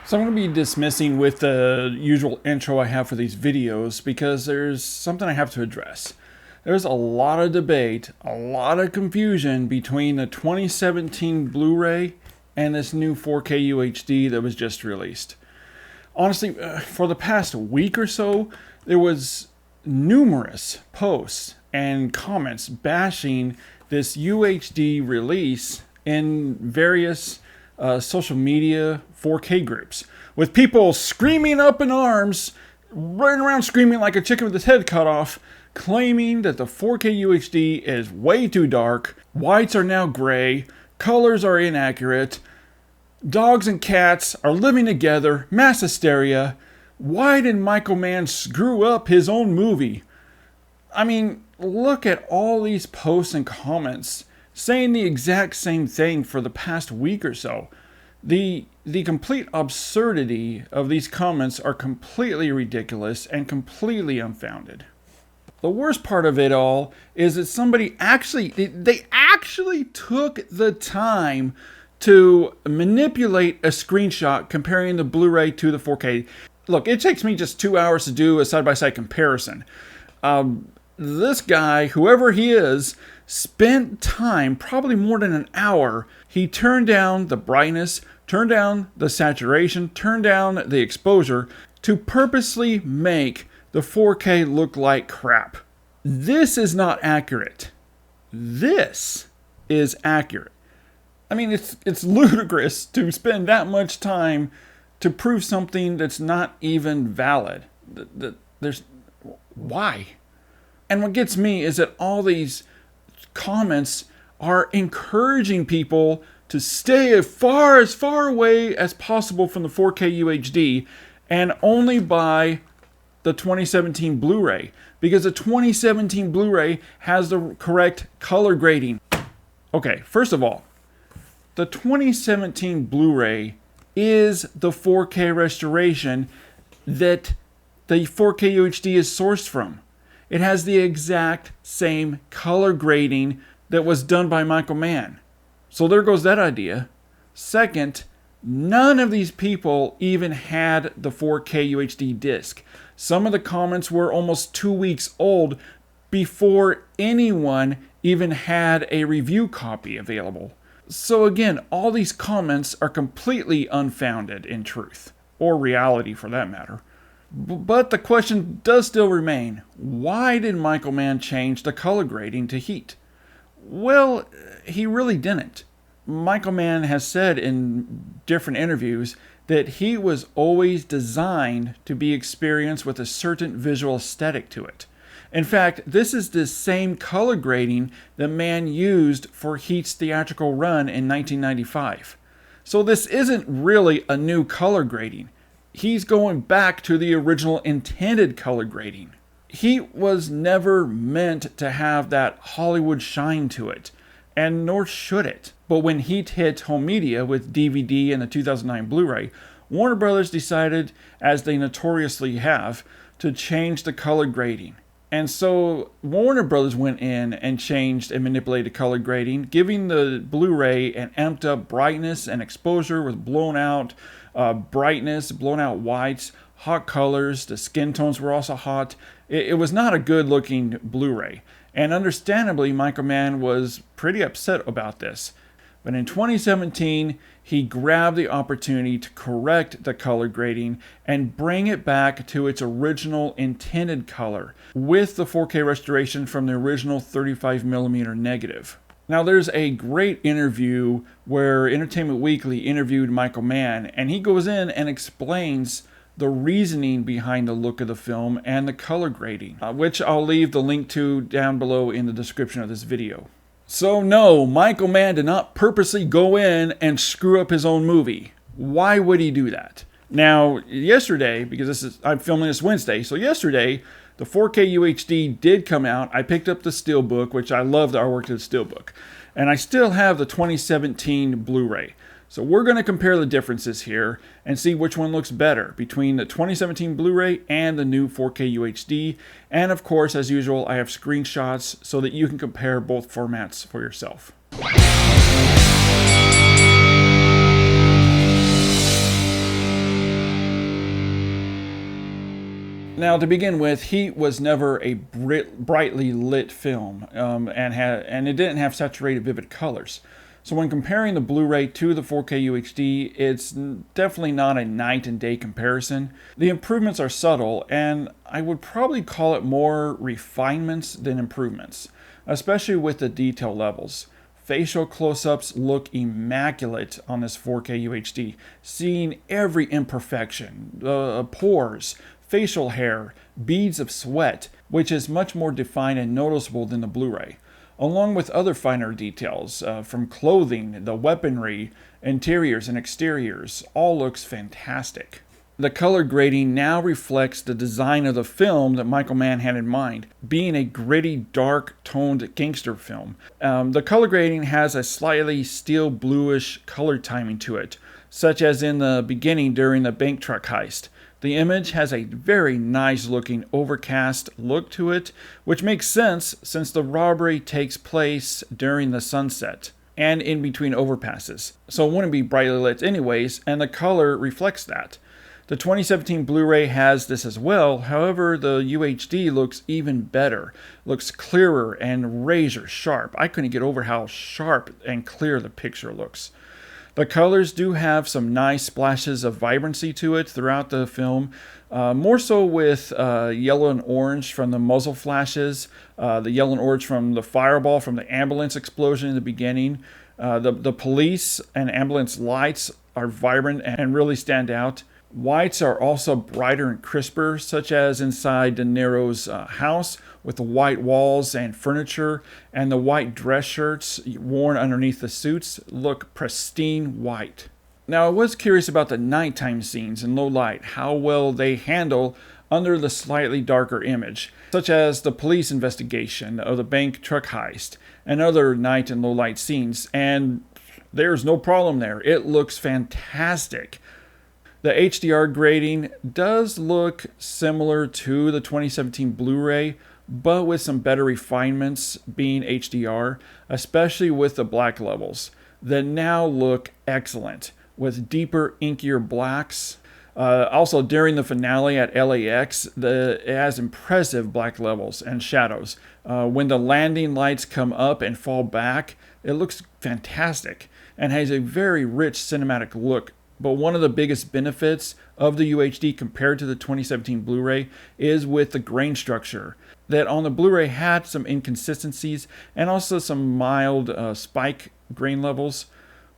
So I'm going to be dismissing with the usual intro I have for these videos because there's something I have to address. There's a lot of debate, a lot of confusion between the 2017 Blu-ray and this new 4K UHD that was just released. Honestly, for the past week or so, there was numerous posts and comments bashing this UHD release in various social media 4K groups, with people screaming up in arms, running around screaming like a chicken with its head cut off, claiming that the 4K UHD is way too dark, whites are now gray, colors are inaccurate, dogs and cats are living together, mass hysteria. Why did Michael Mann screw up his own movie? I mean, look at all these posts and comments saying the exact same thing for the past week or so. The complete absurdity of these comments are completely ridiculous and completely unfounded. The worst part of it all is that somebody actually took the time to manipulate a screenshot comparing the Blu-ray to the 4K. Look, it takes me just 2 hours to do a side-by-side comparison. This guy, whoever he is, spent time, probably more than an hour. He turned down the brightness, turned down the saturation, turned down the exposure to purposely make the 4K look like crap. This is not accurate. This is accurate. I mean, it's ludicrous to spend that much time to prove something that's not even valid. Why? And what gets me is that all these comments are encouraging people to stay as far away as possible from the 4K UHD and only buy the 2017 Blu-ray, because the 2017 Blu-ray has the correct color grading. Okay, first of all, the 2017 Blu-ray is the 4K restoration that the 4K UHD is sourced from. It has the exact same color grading that was done by Michael Mann. So there goes that idea. Second, none of these people even had the 4K UHD disc. Some of the comments were almost 2 weeks old before anyone even had a review copy available. So again, all these comments are completely unfounded in truth, or reality for that matter. But the question does still remain, why did Michael Mann change the color grading to heat? Well, he really didn't. Michael Mann has said in different interviews that he was always designed to be experienced with a certain visual aesthetic to it. In fact, this is the same color grading that Mann used for Heat's theatrical run in 1995. So this isn't really a new color grading. He's going back to the original intended color grading. Heat was never meant to have that Hollywood shine to it, and nor should it. But when Heat hit home media with DVD and the 2009 Blu-ray, Warner Brothers decided, as they notoriously have, to change the color grading. And so Warner Brothers went in and changed and manipulated color grading, giving the Blu-ray an amped up brightness and exposure with blown out brightness, blown out whites, hot colors. The skin tones were also hot. It was not a good looking Blu-ray. And understandably, Michael Mann was pretty upset about this. But in 2017, he grabbed the opportunity to correct the color grading and bring it back to its original intended color with the 4K restoration from the original 35mm negative. Now, there's a great interview where Entertainment Weekly interviewed Michael Mann, and he goes in and explains the reasoning behind the look of the film and the color grading, which I'll leave the link to down below in the description of this video. So no, Michael Mann did not purposely go in and screw up his own movie. Why would he do that? Now, yesterday, because I'm filming this Wednesday, so yesterday, the 4K UHD did come out. I picked up the Steelbook, which I love the artwork of the Steelbook. And I still have the 2017 Blu-ray. So we're going to compare the differences here and see which one looks better between the 2017 Blu-ray and the new 4K UHD. And of course, as usual, I have screenshots so that you can compare both formats for yourself. Now, to begin with, Heat was never a brightly lit film, and it didn't have saturated, vivid colors. So when comparing the Blu-ray to the 4K UHD, it's definitely not a night and day comparison. The improvements are subtle, and I would probably call it more refinements than improvements, especially with the detail levels. Facial close-ups look immaculate on this 4K UHD, seeing every imperfection, pores, facial hair, beads of sweat, which is much more defined and noticeable than the Blu-ray, along with other finer details from clothing, the weaponry, interiors and exteriors, all looks fantastic. The color grading now reflects the design of the film that Michael Mann had in mind, being a gritty, dark-toned gangster film. The color grading has a slightly steel bluish color timing to it, such as in the beginning during the bank truck heist. The image has a very nice looking overcast look to it, which makes sense since the robbery takes place during the sunset and in between overpasses, so it wouldn't be brightly lit anyways, and the color reflects that. The 2017 Blu-ray has this as well, however the UHD looks even better, looks clearer and razor sharp. I couldn't get over how sharp and clear the picture looks. The colors do have some nice splashes of vibrancy to it throughout the film, more so with yellow and orange from the muzzle flashes, the yellow and orange from the fireball from the ambulance explosion in the beginning. The police and ambulance lights are vibrant and really stand out. Whites are also brighter and crisper, such as inside De Niro's house, with the white walls and furniture, and the white dress shirts worn underneath the suits look pristine white. Now, I was curious about the nighttime scenes in low light, how well they handle under the slightly darker image, such as the police investigation of the bank truck heist and other night and low light scenes, and there's no problem there. It looks fantastic. The HDR grading does look similar to the 2017 Blu-ray, but with some better refinements being HDR, especially with the black levels that now look excellent with deeper, inkier blacks. Also, during the finale at LAX, it has impressive black levels and shadows. When the landing lights come up and fall back, it looks fantastic and has a very rich cinematic look. But one of the biggest benefits of the UHD compared to the 2017 Blu-ray is with the grain structure. That on the Blu-ray had some inconsistencies and also some mild spike grain levels.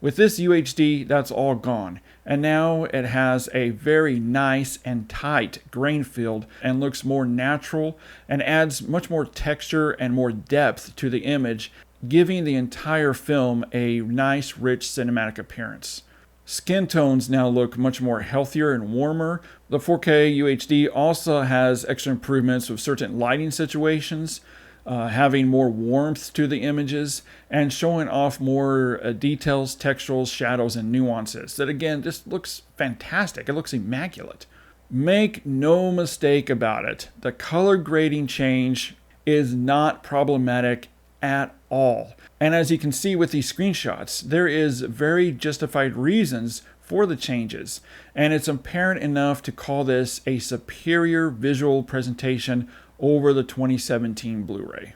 With this UHD, that's all gone. And now it has a very nice and tight grain field and looks more natural and adds much more texture and more depth to the image, giving the entire film a nice, rich cinematic appearance. Skin tones now look much more healthier and warmer. The 4K UHD also has extra improvements with certain lighting situations, having more warmth to the images, and showing off more details, textures, shadows, and nuances. That again just looks fantastic. It looks immaculate. Make no mistake about it, the color grading change is not problematic at all. And as you can see with these screenshots, there is very justified reasons for the changes, and it's apparent enough to call this a superior visual presentation over the 2017 Blu-ray.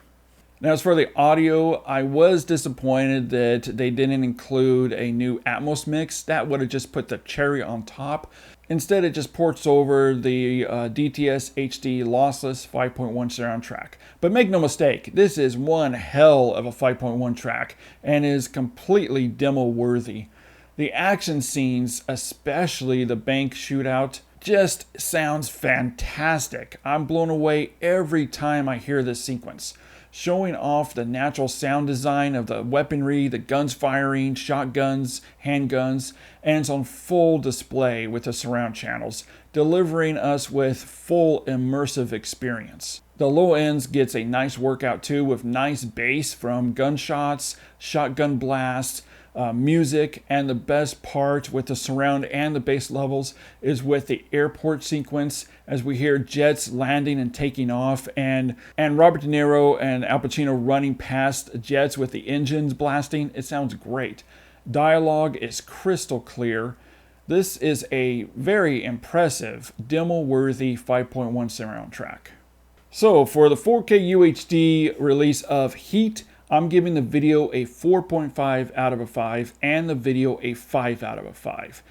Now, as for the audio, I was disappointed that they didn't include a new Atmos mix. That would have just put the cherry on top. Instead, it just ports over the DTS HD lossless 5.1 surround track. But make no mistake, this is one hell of a 5.1 track and is completely demo worthy. The action scenes, especially the bank shootout, just sounds fantastic. I'm blown away every time I hear this sequence, showing off the natural sound design of the weaponry, the guns firing, shotguns, handguns, and it's on full display with the surround channels, delivering us with full immersive experience. The low ends gets a nice workout too, with nice bass from gunshots, shotgun blasts, music, and the best part with the surround and the bass levels is with the airport sequence as we hear jets landing and taking off, and Robert De Niro and Al Pacino running past jets with the engines blasting. It sounds great. Dialogue is crystal clear. This is a very impressive demo-worthy 5.1 surround track. So for the 4K UHD release of Heat, I'm giving the video a 4.5 out of a 5 and the video a 5 out of a 5.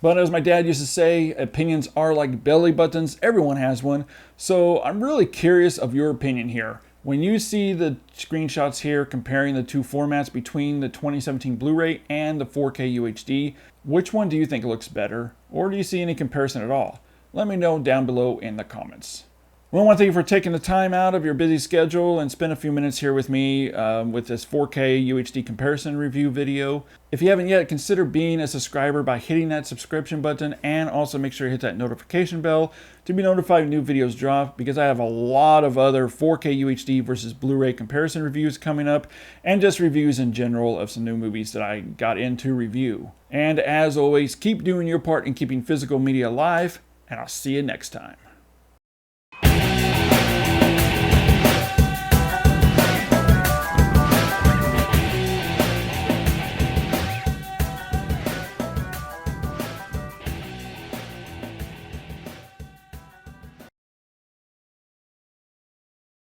But as my dad used to say, opinions are like belly buttons. Everyone has one. So I'm really curious of your opinion here. When you see the screenshots here comparing the two formats between the 2017 Blu-ray and the 4K UHD, which one do you think looks better? Or do you see any comparison at all? Let me know down below in the comments. Well, I want to thank you for taking the time out of your busy schedule and spend a few minutes here with me with this 4K UHD comparison review video. If you haven't yet, consider being a subscriber by hitting that subscription button, and also make sure you hit that notification bell to be notified when new videos drop, because I have a lot of other 4K UHD versus Blu-ray comparison reviews coming up, and just reviews in general of some new movies that I got into review. And as always, keep doing your part in keeping physical media alive, and I'll see you next time.